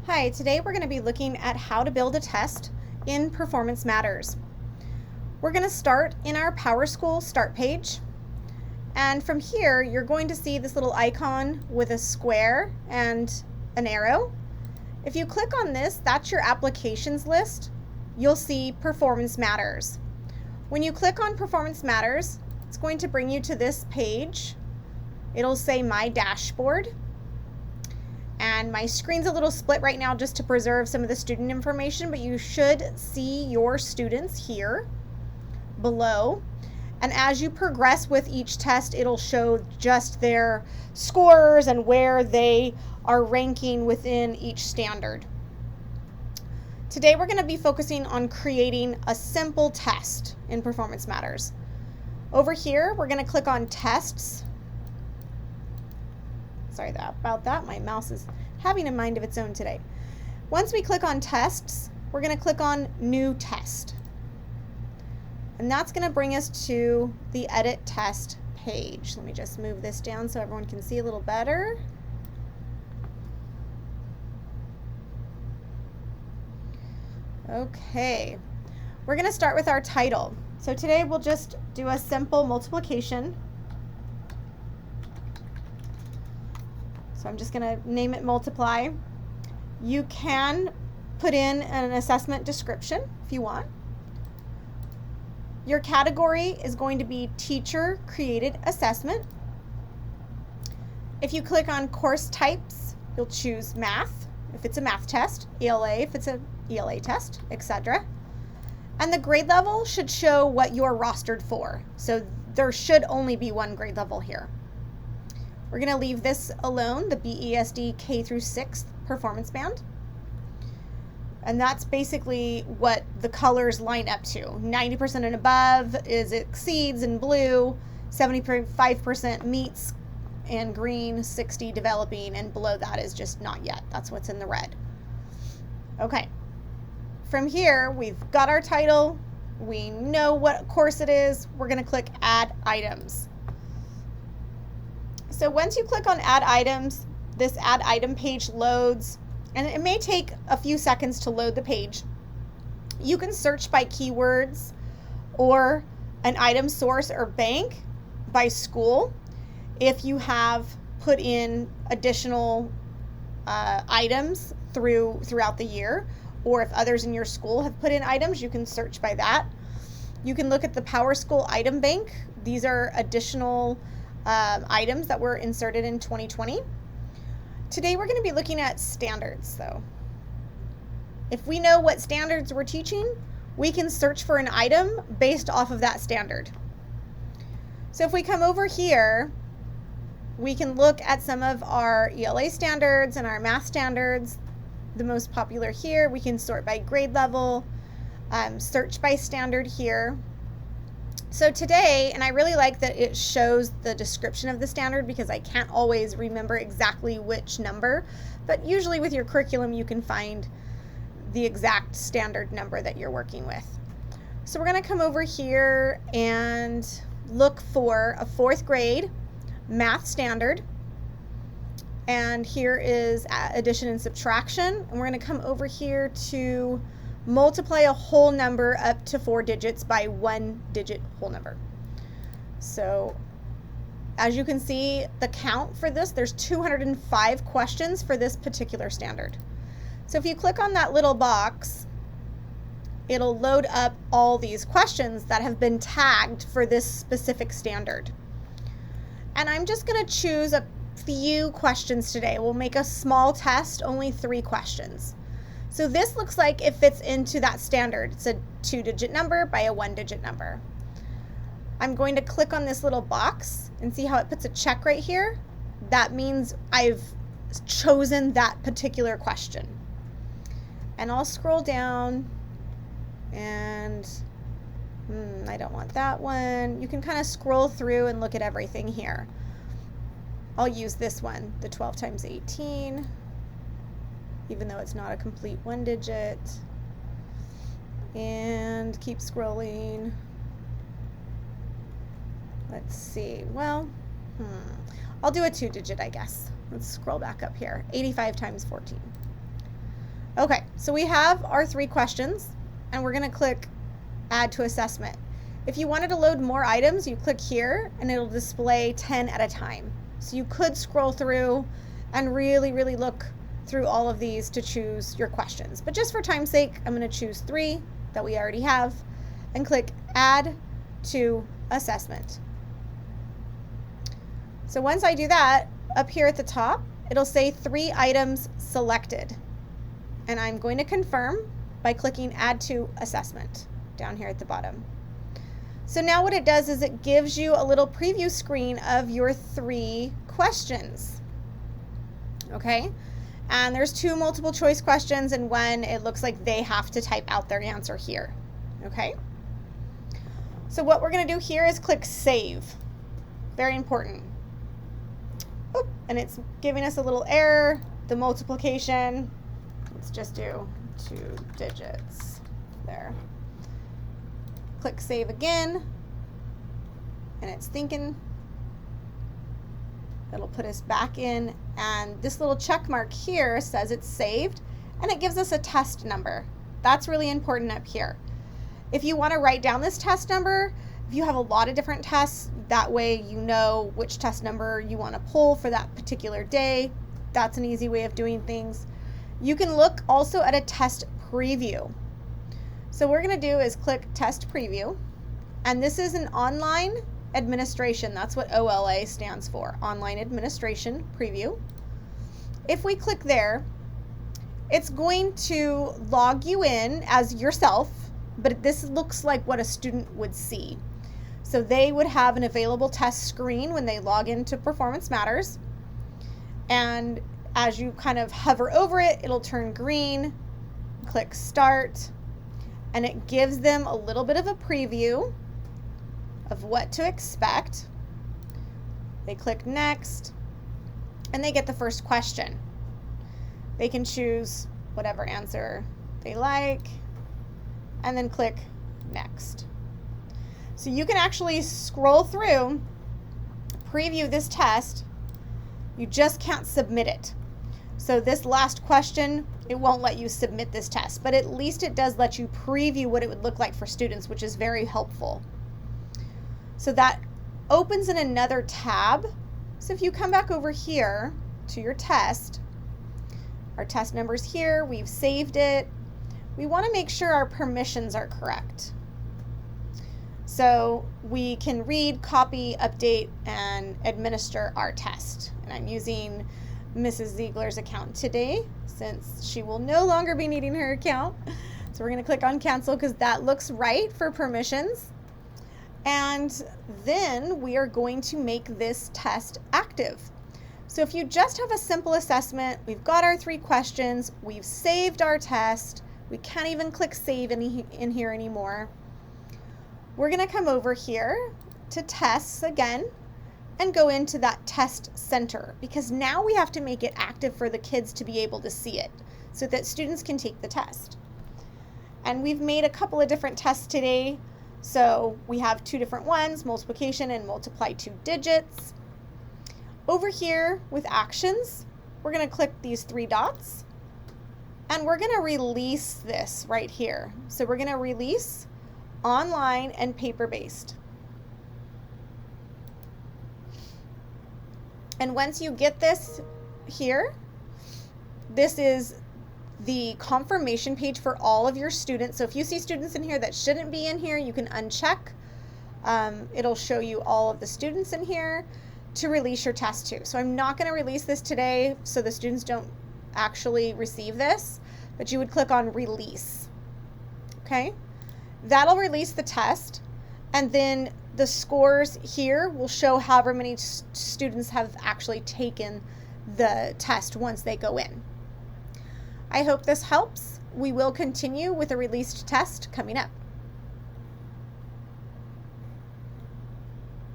Hi, today we're going to be looking at how to build a test in Perfomance Matters. We're going to start in our PowerSchool start page, and from here you're going to see this little icon with a square and an arrow. If you click on this, that's your applications list. You'll see Perfomance Matters. When you click on Perfomance Matters, it's going to bring you to this page. It'll say My Dashboard. And my screen's a little split right now just to preserve some of the student information, but you should see your students here below. And as you progress with each test, it'll show just their scores and where they are ranking within each standard. Today we're going to be focusing on creating a simple test in Perfomance Matters. Over here, we're going to click on Tests. Sorry about that. My mouse is having a mind of its own today. Once we click on Tests, we're going to click on New Test. And that's going to bring us to the Edit Test page. Let me just move this down so everyone can see a little better. Okay, we're going to start with our title. So today we'll just do a simple multiplication. So I'm just going to name it multiply. You can put in an assessment description if you want. Your category is going to be teacher created assessment. If you click on course types, you'll choose math if it's a math test, ELA if it's an ELA test, etc. And the grade level should show what you're rostered for. So there should only be one grade level here. We're going to leave this alone, the BESD K through 6th performance band. And that's basically what the colors line up to. 90% and above is exceeds in blue, 75% meets in green, 60 developing, and below that is just not yet. That's what's in the red. Okay. From here, we've got our title. We know what course it is. We're going to click Add Items. So once you click on Add Items, this Add Item page loads, and it may take a few seconds to load the page. You can search by keywords or an item source or bank by school if you have put in additional items throughout the year, or if others in your school have put in items, you can search by that. You can look at the PowerSchool item bank. These are additional items that were inserted in 2020. Today we're going to be looking at standards though. If we know what standards we're teaching, we can search for an item based off of that standard. So if we come over here, we can look at some of our ELA standards and our math standards. The most popular here, we can sort by grade level, search by standard here. So today, and I really like that it shows the description of the standard because I can't always remember exactly which number, but usually with your curriculum you can find the exact standard number that you're working with. So we're going to come over here and look for a 4th grade math standard. And here is addition and subtraction. And we're going to come over here to multiply a whole number up to 4 digits by 1-digit whole number. So as you can see, the count for this, there's 205 questions for this particular standard. So if you click on that little box, it'll load up all these questions that have been tagged for this specific standard. And I'm just going to choose a few questions today. We'll make a small test, only 3 questions. So this looks like it fits into that standard. It's a 2-digit number by a 1-digit number. I'm going to click on this little box and see how it puts a check right here. That means I've chosen that particular question. And I'll scroll down and I don't want that one. You can kind of scroll through and look at everything here. I'll use this one, the 12 times 18. Even though it's not a complete 1-digit. And keep scrolling. Let's see. Well, I'll do a 2-digit, I guess. Let's scroll back up here. 85 times 14. Okay, so we have our 3 questions, and we're going to click Add to Assessment. If you wanted to load more items, you click here, and it'll display 10 at a time. So you could scroll through and really look through all of these to choose your questions. But just for time's sake, I'm going to choose 3 that we already have and click Add to Assessment. So once I do that, up here at the top, it'll say 3 items selected. And I'm going to confirm by clicking Add to Assessment down here at the bottom. So now what it does is it gives you a little preview screen of your 3 questions. Okay? And there's 2 multiple choice questions and one it looks like they have to type out their answer here. Okay? So what we're going to do here is click Save. Very important. Oop, and it's giving us a little error. The multiplication, let's just do 2 digits there. Click Save again, and it's thinking. It'll put us back in, and this little check mark here says it's saved, and it gives us a test number. That's really important up here. If you want to write down this test number, if you have a lot of different tests, that way you know which test number you want to pull for that particular day. That's an easy way of doing things. You can look also at a test preview. So what we're going to do is click Test Preview, and this is an online administration. That's what OLA stands for, Online Administration Preview. If we click there, it's going to log you in as yourself, but this looks like what a student would see. So they would have an available test screen when they log into Perfomance Matters, and as you kind of hover over it, it'll turn green. Click Start, and it gives them a little bit of a preview of what to expect. They click Next, and they get the first question. They can choose whatever answer they like, and then click Next. So you can actually scroll through, preview this test. You just can't submit it. So this last question, it won't let you submit this test, but at least it does let you preview what it would look like for students, which is very helpful. So that opens in another tab. So if you come back over here to your test, our test number's here, we've saved it. We want to make sure our permissions are correct. So we can read, copy, update, and administer our test. And I'm using Mrs. Ziegler's account today since she will no longer be needing her account. So we're going to click on Cancel because that looks right for permissions. And then we are going to make this test active. So if you just have a simple assessment, we've got our 3 questions, we've saved our test, we can't even click Save in here anymore. We're going to come over here to Tests again and go into that Test Center, because now we have to make it active for the kids to be able to see it so that students can take the test. And we've made a couple of different tests today. So we have 2 different ones, multiplication and multiply 2 digits. Over here with actions, we're going to click these 3 dots, and we're going to release this right here. So we're going to release online and paper-based. And once you get this here, this is the confirmation page for all of your students. So if you see students in here that shouldn't be in here, you can uncheck. It'll show you all of the students in here to release your test to. So I'm not going to release this today so the students don't actually receive this, but you would click on Release. Okay? That'll release the test, and then the scores here will show however many students have actually taken the test once they go in. I hope this helps. We will continue with a released test coming up.